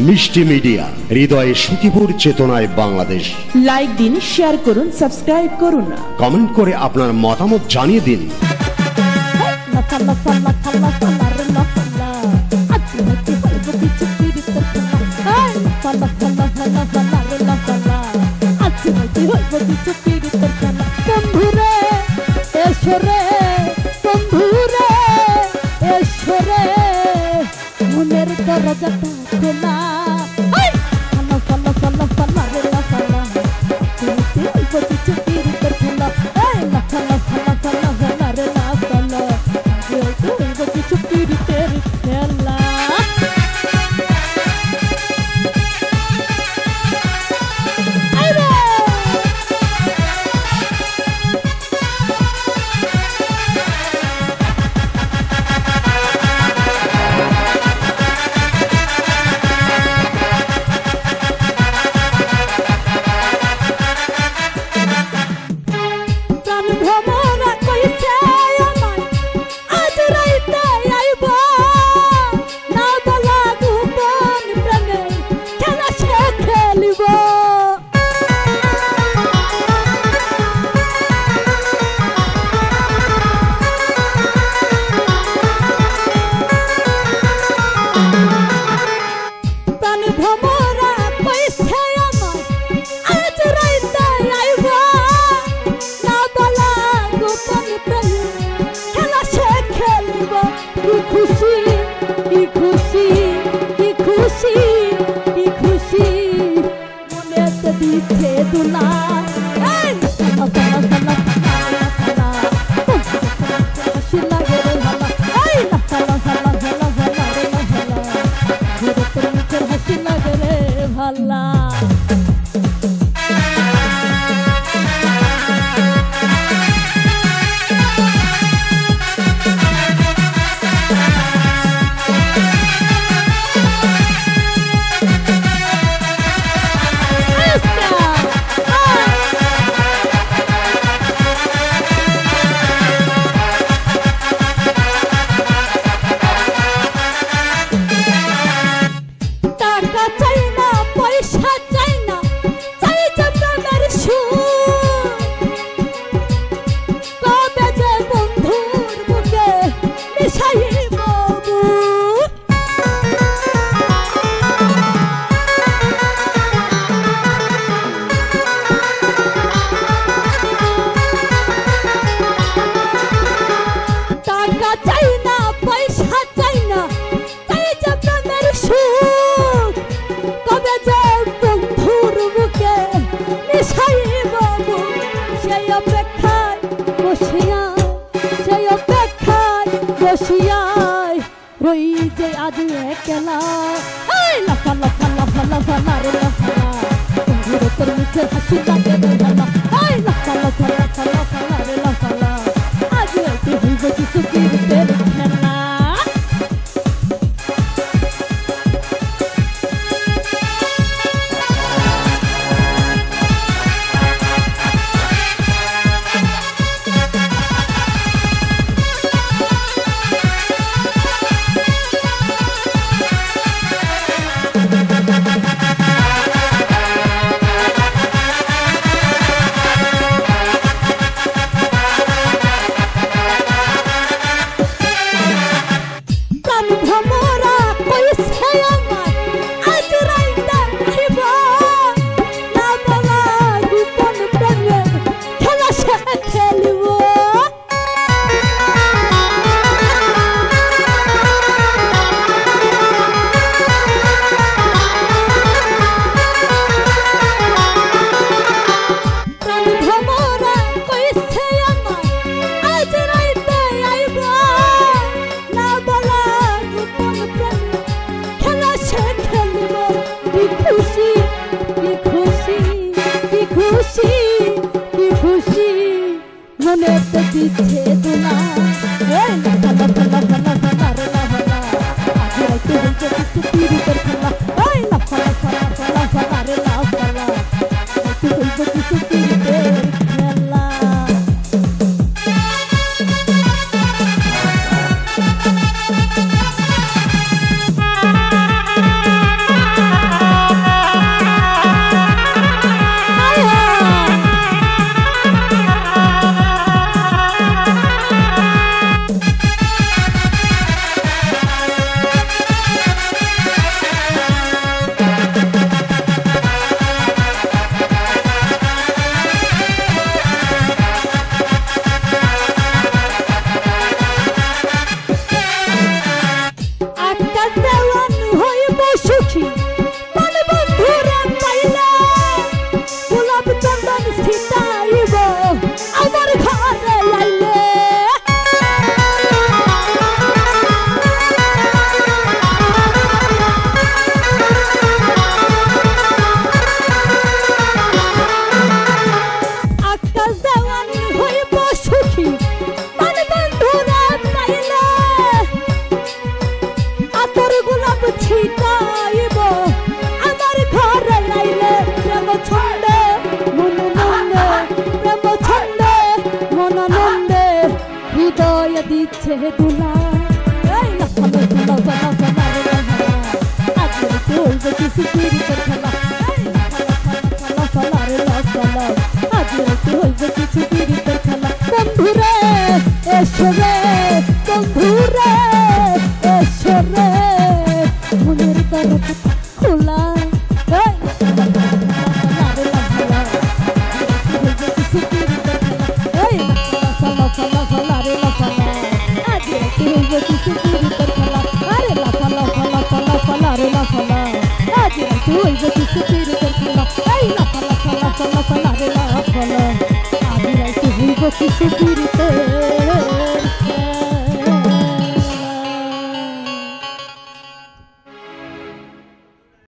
মিষ্টি মিডিয়া, হৃদয়ে সুখীপুর, চেতনায় বাংলাদেশ। লাইক দিন, শেয়ার করুন, সাবস্ক্রাইব করুন, কমেন্ট করে আপনার মতামত জানিয়ে দিন। বন্ধুরে এসরে, বন্ধুরে এসরে, মনের দরজাটা খোলা। রই যে আজ একলা লাফা লাফা লাফা লাফা নারে লাফা, বন্ধুরে তোর মুখের হাসি লাগে রে ভালা। লাফা লাফা লাফা লাফা নারে লাফা, আজ একটু হইব কিছু পীড়িতের খেলা। হইবে কিছু পীড়িতের খেলা লাফালা রে লাফালা আজ রাতে হইবে কিছু পীড়িতের খেলা বন্ধুরে এসো রে বন্ধুরে এসো রে মনের দরজা খোলা কিছু